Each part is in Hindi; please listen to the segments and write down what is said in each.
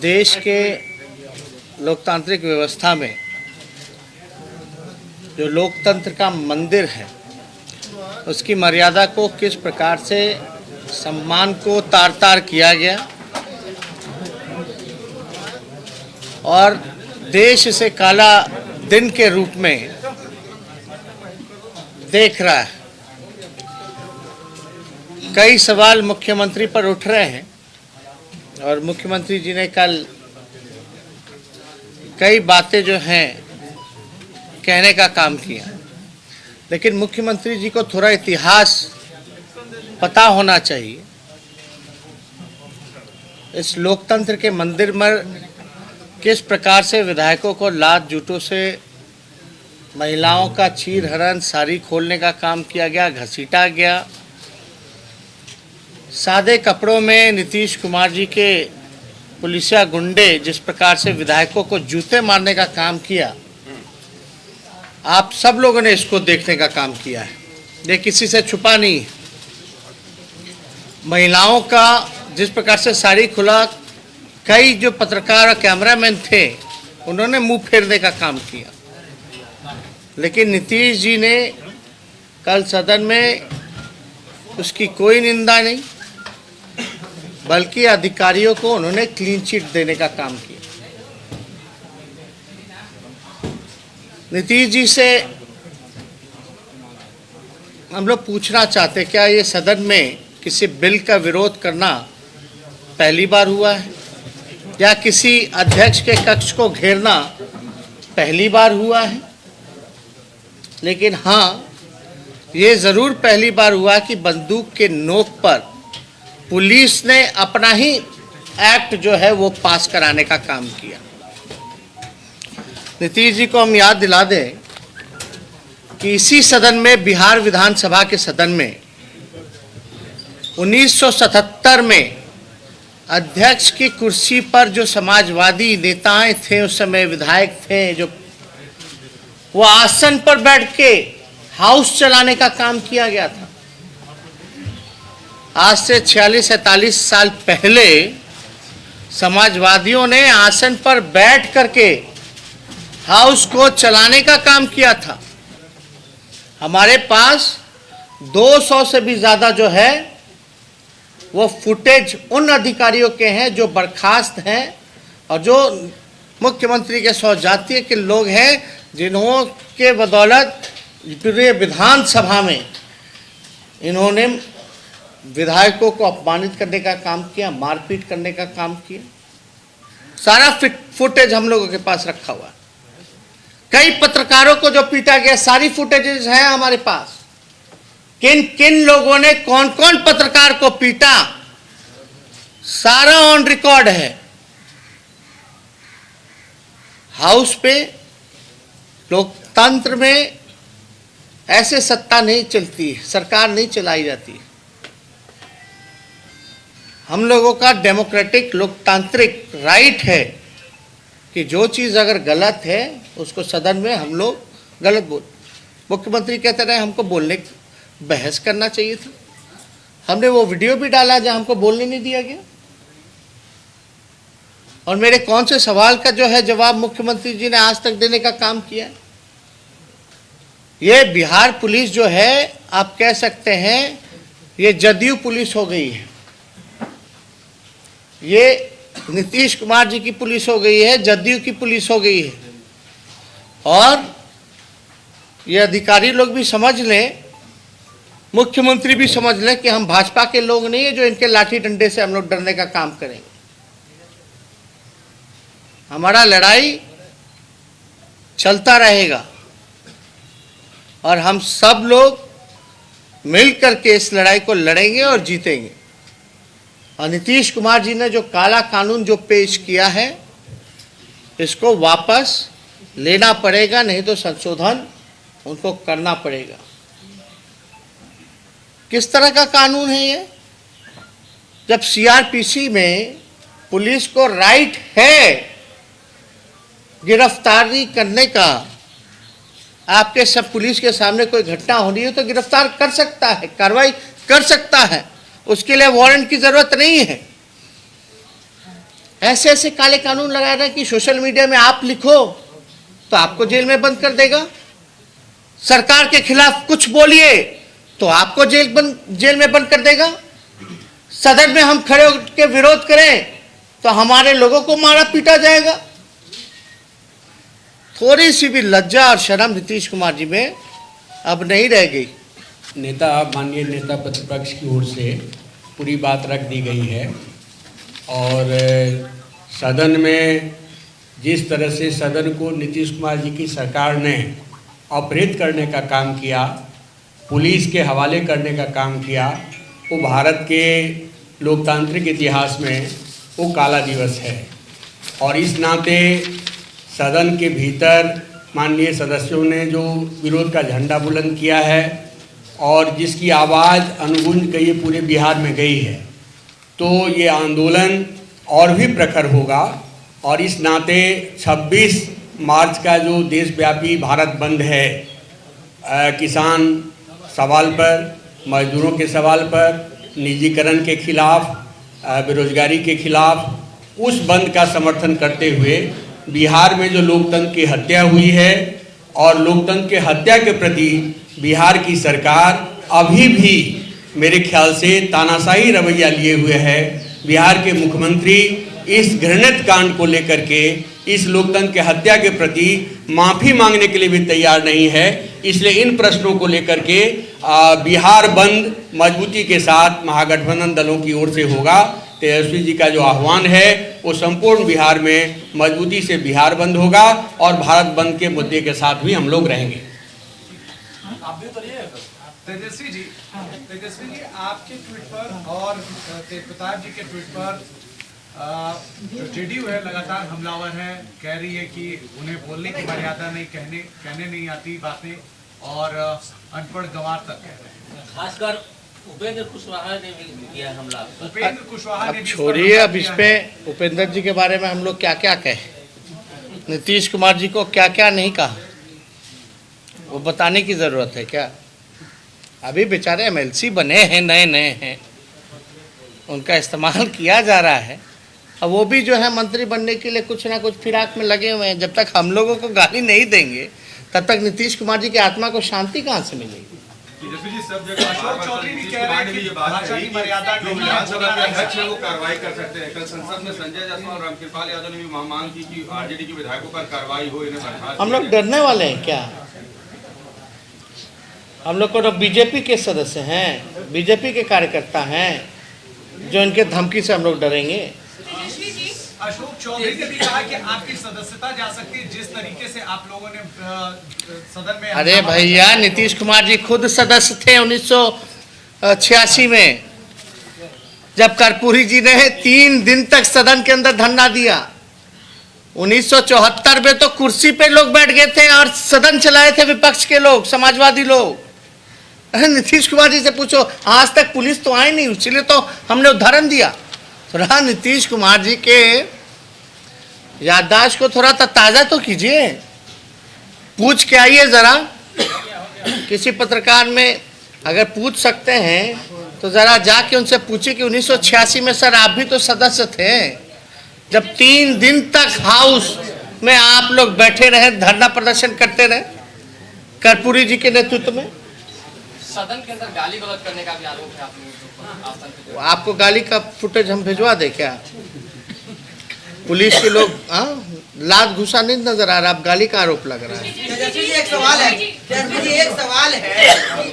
देश के लोकतांत्रिक व्यवस्था में जो लोकतंत्र का मंदिर है उसकी मर्यादा को किस प्रकार से सम्मान को तार तार किया गया और देश इसे काला दिन के रूप में देख रहा है। कई सवाल मुख्यमंत्री पर उठ रहे हैं और मुख्यमंत्री जी ने कल कई बातें जो हैं कहने का काम किया, लेकिन मुख्यमंत्री जी को थोड़ा इतिहास पता होना चाहिए। इस लोकतंत्र के मंदिर में किस प्रकार से विधायकों को लात जूतों से महिलाओं का चीर हरण साड़ी खोलने का काम किया गया, घसीटा गया। सादे कपड़ों में नीतीश कुमार जी के पुलिसिया गुंडे जिस प्रकार से विधायकों को जूते मारने का काम किया, आप सब लोगों ने इसको देखने का काम किया है। ये किसी से छुपा नहीं है। महिलाओं का जिस प्रकार से साड़ी खुला, कई जो पत्रकार और कैमरामैन थे उन्होंने मुंह फेरने का काम किया, लेकिन नीतीश जी ने कल सदन में उसकी कोई निंदा नहीं, बल्कि अधिकारियों को उन्होंने क्लीन चिट देने का काम किया। नीतीश जी से हम लोग पूछना चाहते, क्या ये सदन में किसी बिल का विरोध करना पहली बार हुआ है या किसी अध्यक्ष के कक्ष को घेरना पहली बार हुआ है? लेकिन हाँ, ये ज़रूर पहली बार हुआ कि बंदूक के नोक पर पुलिस ने अपना ही एक्ट जो है वो पास कराने का काम किया। नीतीश जी को हम याद दिला दें कि इसी सदन में, बिहार विधानसभा के सदन में 1977 में अध्यक्ष की कुर्सी पर जो समाजवादी नेताएं थे, उस समय विधायक थे, जो वो आसन पर बैठ के हाउस चलाने का काम किया गया था। आज से 46-47 साल पहले समाजवादियों ने आसन पर बैठ करके हाउस को चलाने का काम किया था। हमारे पास 200 से भी ज़्यादा जो है वो फुटेज उन अधिकारियों के हैं जो बर्खास्त हैं और जो मुख्यमंत्री के सौजातीय के लोग हैं, जिन्हों के बदौलत पूरे विधानसभा में इन्होंने विधायकों को अपमानित करने का काम किया, मारपीट करने का काम किया। सारा फुटेज हम लोगों के पास रखा हुआ है। कई पत्रकारों को जो पीटा गया, सारी फुटेजेस हैं हमारे पास। किन किन लोगों ने कौन कौन पत्रकार को पीटा, सारा ऑन रिकॉर्ड है। हाउस पे लोकतंत्र में ऐसे सत्ता नहीं चलती है, सरकार नहीं चलाई जाती। हम लोगों का डेमोक्रेटिक लोकतांत्रिक राइट है कि जो चीज़ अगर गलत है उसको सदन में हम लोग गलत बोल। मुख्यमंत्री कहते रहे हमको बोलने, बहस करना चाहिए था। हमने वो वीडियो भी डाला जहां हमको बोलने नहीं दिया गया, और मेरे कौन से सवाल का जो है जवाब मुख्यमंत्री जी ने आज तक देने का काम किया। ये बिहार पुलिस जो है, आप कह सकते हैं ये जदयू पुलिस हो गई है। ये नीतीश कुमार जी की पुलिस हो गई है, जदयू की पुलिस हो गई है। और ये अधिकारी लोग भी समझ लें, मुख्यमंत्री भी समझ लें कि हम भाजपा के लोग नहीं है जो इनके लाठी डंडे से हम लोग डरने का काम करेंगे। हमारा लड़ाई चलता रहेगा और हम सब लोग मिलकर के इस लड़ाई को लड़ेंगे और जीतेंगे। और नीतीश कुमार जी ने जो काला कानून जो पेश किया है, इसको वापस लेना पड़ेगा, नहीं तो संशोधन उनको करना पड़ेगा। किस तरह का कानून है ये? जब सीआरपीसी में पुलिस को राइट है गिरफ्तारी करने का, आपके सब पुलिस के सामने कोई घटना होनी है तो गिरफ्तार कर सकता है, कार्रवाई कर सकता है, उसके लिए वारंट की जरूरत नहीं है। ऐसे ऐसे काले कानून लगा रहे हैं कि सोशल मीडिया में आप लिखो तो आपको जेल में बंद कर देगा, सरकार के खिलाफ कुछ बोलिए तो आपको जेल में बंद कर देगा, सदन में हम खड़े होकर विरोध करें तो हमारे लोगों को मारा पीटा जाएगा। थोड़ी सी भी लज्जा और शर्म नीतीश कुमार जी में अब नहीं रह गई। माननीय नेता प्रतिपक्ष की ओर से पूरी बात रख दी गई है और सदन में जिस तरह से सदन को नीतीश कुमार जी की सरकार ने अपहृत करने का काम किया, पुलिस के हवाले करने का काम किया, वो भारत के लोकतांत्रिक इतिहास में वो काला दिवस है। और इस नाते सदन के भीतर माननीय सदस्यों ने जो विरोध का झंडा बुलंद किया है और जिसकी आवाज़ अनुगूंज गई पूरे बिहार में गई है, तो ये आंदोलन और भी प्रखर होगा। और इस नाते 26 मार्च का जो देशव्यापी भारत बंद है, किसान सवाल पर, मजदूरों के सवाल पर, निजीकरण के खिलाफ, बेरोजगारी के खिलाफ, उस बंद का समर्थन करते हुए बिहार में जो लोकतंत्र की हत्या हुई है और लोकतंत्र के हत्या के प्रति बिहार की सरकार अभी भी मेरे ख्याल से तानाशाही रवैया लिए हुए है। बिहार के मुख्यमंत्री इस घृणित कांड को लेकर के, इस लोकतंत्र के हत्या के प्रति माफ़ी मांगने के लिए भी तैयार नहीं है। इसलिए इन प्रश्नों को लेकर के बिहार बंद मजबूती के साथ महागठबंधन दलों की ओर से होगा। तेजस्वी जी का जो आह्वान है वो संपूर्ण बिहार में मजबूती से बिहार बंद होगा और भारत बंद के मुद्दे के साथ भी हम लोग रहेंगे। तेजस्वी जी, आपके ट्वीट पर और तेजप्रताप जी के ट्वीट पर जो जेडीयू है लगातार हमलावर है, कह रही है कि उन्हें बोलने की मर्यादा नहीं, कहने नहीं आती बातें और अनपढ़ गंवार तक कह रहे हैं। खासकर उपेंद्र कुशवाहा ने भी किया हमला। उपेंद्र कुशवाहा ने, अब छोड़िए, अब इस पे उपेंद्र जी के बारे में हम लोग क्या क्या कहें, नीतीश कुमार जी को क्या क्या नहीं कहा, वो बताने की जरूरत है क्या? अभी बेचारे एमएलसी बने हैं, नए नए हैं, उनका इस्तेमाल किया जा रहा है। अब वो भी जो है मंत्री बनने के लिए कुछ ना कुछ फिराक में लगे हुए हैं। जब तक हम लोगों को गाली नहीं देंगे तब तक नीतीश कुमार जी की आत्मा को शांति कहाँ से मिलेगी? सब जगह अशोक चौधरी भी कह रहे हैं कि भाषा की मर्यादा नहीं है, विधानसभा के अध्यक्ष है वो कार्रवाई कर सकते हैं। कल संसद में संजय जायसवाल और रामकृपाल यादव ने भी मांग की कि आरजेडी के विधायकों पर कार्रवाई हो, इन्हें बर्खास्त। हम लोग डरने वाले हैं क्या? हम लोग को तो बीजेपी के सदस्य हैं, बीजेपी के कार्यकर्ता हैं, जो इनके धमकी से हम लोग डरेंगे? अशोक चौधरी ने भी कहा कि आपकी सदस्यता जा सकती है जिस तरीके से आप लोगों ने सदन में। अरे भैया, नीतीश कुमार जी खुद सदस्य थे 1986 में, जब कर्पूरी जी ने 3 दिन तक सदन के अंदर धरना दिया। 1974 में तो कुर्सी पे लोग बैठ गए थे और सदन चलाए थे विपक्ष के लोग, समाजवादी लोग। नीतीश कुमार जी से पूछो, आज तक पुलिस तो आई नहीं, इसलिए तो हमने उदाहरण दिया। थोड़ा नीतीश कुमार जी के याददाश्त को थोड़ा ताज़ा तो कीजिए, पूछ के आइए जरा। किसी पत्रकार में अगर पूछ सकते हैं तो जरा जाके उनसे पूछिए कि 1986 में सर आप भी तो सदस्य थे, जब 3 दिन तक हाउस में आप लोग बैठे रहे, धरना प्रदर्शन करते रहे कर्पूरी जी के नेतृत्व में। सदन के अंदर गाली गलौज करने का भी आरोप है आप लोगों के ऊपर। आपको गाली का फुटेज हम भिजवा दे क्या? पुलिस के लोग लात घुसा नहीं नजर आ रहा, आप गाली का आरोप लग रहा है। तेजस्वी जी, एक सवाल है कि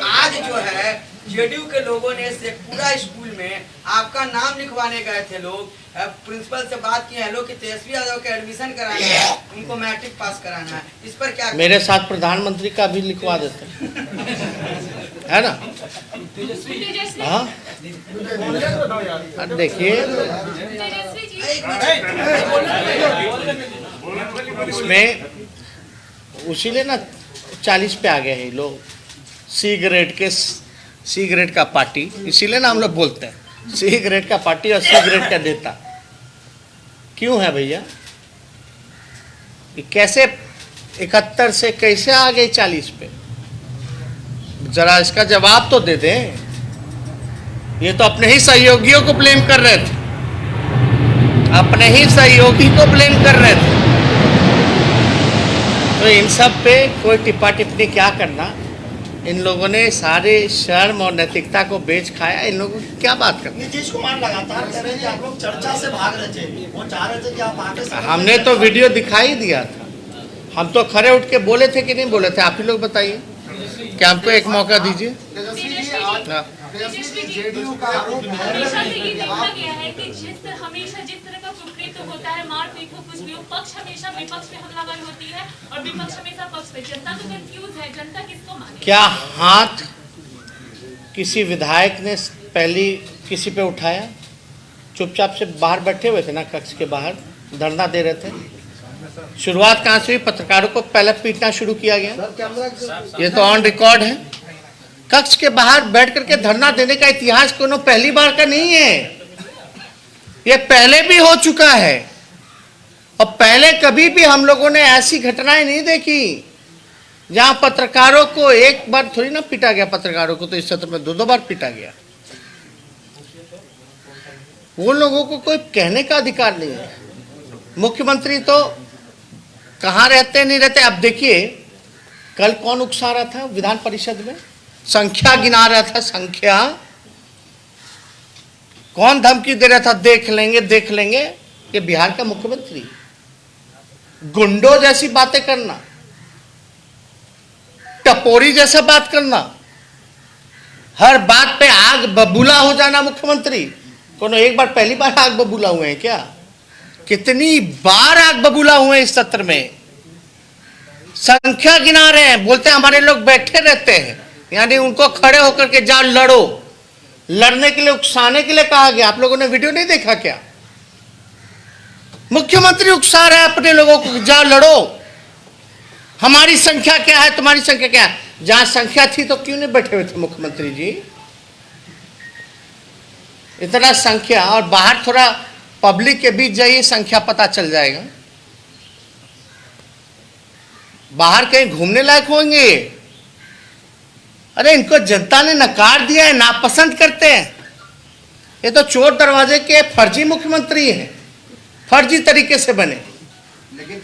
आज जो है जेडीयू के लोगों ने शेखपुरा स्कूल में आपका नाम लिखवाने गए थे लोग, प्रिंसिपल से बात की है लोग कि तेजस्वी यादव के एडमिशन कराना है, उनको मैट्रिक पास कराना है, इस पर क्या? मेरे साथ प्रधानमंत्री का भी लिखवा देते है ना? हाँ, देखिए इसमें उसीलिए ना 40 पे आ गए हैं लोग। सी ग्रेड का पार्टी, इसीलिए ना हम लोग बोलते हैं सी ग्रेड का पार्टी और सी ग्रेड का देता क्यों है भैया? कैसे 71 से कैसे आ गए 40 पे? जरा इसका जवाब तो दे दें। ये तो अपने ही सहयोगियों को ब्लेम कर रहे थे। अपने ही सहयोगी को ब्लेम कर रहे थे। तो इन सब पे कोई टिप्पा टिप्पणी क्या करना, इन लोगों ने सारे शर्म और नैतिकता को बेच खाया। इन लोगों की क्या बात करनी। नीतीश कुमार लगातार कह रहे हैं कि आप लोग चर्चा से भाग रहे थे, वो चाह रहे थे कि आप आगे सदन में हमने तो वीडियो दिखाई दिया था, हम तो खड़े उठ के बोले थे कि नहीं बोले थे, आप ही लोग बताइए, क्या हमको एक मौका दीजिए। हाँ। जेडीयू का आरोप हमेशा से ये देखा गया है कि हमेशा जिस तरह का कुकृत्य होता है, मारपीट हो, कुछ भी हो, पक्ष हमेशा विपक्ष पे हमलावर होती है और विपक्ष हमेशा पक्ष पे। जनता तो कंफ्यूज है, जनता किसको माने। क्या हाथ किसी विधायक ने पहली किसी पे उठाया? चुपचाप से बाहर बैठे हुए थे ना, कक्ष के बाहर धरना दे रहे थे। शुरुआत कहाँ से हुई? पत्रकारों को पहले पीटना शुरू किया गया। ये तो ऑन रिकॉर्ड है। कक्ष के बाहर बैठ करके धरना देने का इतिहास कोनो पहली बार का नहीं है, ये पहले भी हो चुका है। और पहले कभी भी हम लोगों ने ऐसी घटनाएं नहीं देखी जहां पत्रकारों को एक बार थोड़ी ना पीटा गया, पत्रकारों को तो इस सत्र में 2-2 बार पीटा गया। वो लोगों को कोई कहने का अधिकार नहीं है। मुख्यमंत्री तो कहाँ रहते नहीं रहते। अब देखिए कल कौन उकसा रहा था विधान परिषद में, संख्या गिना रहा था, संख्या कौन धमकी दे रहा था, देख लेंगे देख लेंगे। ये बिहार का मुख्यमंत्री गुंडों जैसी बातें करना, टपोरी जैसा बात करना, हर बात पे आग बबूला हो जाना मुख्यमंत्री। कोनो एक बार पहली बार आग बबूला हुए हैं क्या? कितनी बार आग बबूला हुए इस सत्र में। संख्या गिना रहे हैं, बोलते हैं हमारे लोग बैठे रहते हैं, यानी उनको खड़े होकर के जाओ लड़ो। लड़ने के लिए, उकसाने के लिए कहा गया। आप लोगों ने वीडियो नहीं देखा क्या? मुख्यमंत्री उकसा रहा है अपने लोगों को, जाओ लड़ो। हमारी संख्या क्या है, तुम्हारी संख्या क्या है? जहां संख्या थी तो क्यों नहीं बैठे हुए थे मुख्यमंत्री जी? इतना संख्या, और बाहर थोड़ा पब्लिक के बीच जाइए, संख्या पता चल जाएगा। बाहर कहीं घूमने लायक होंगे। अरे इनको जनता ने नकार दिया है, नापसंद करते हैं। ये तो चोर दरवाजे के फर्जी मुख्यमंत्री हैं, फर्जी तरीके से बने। लेकिन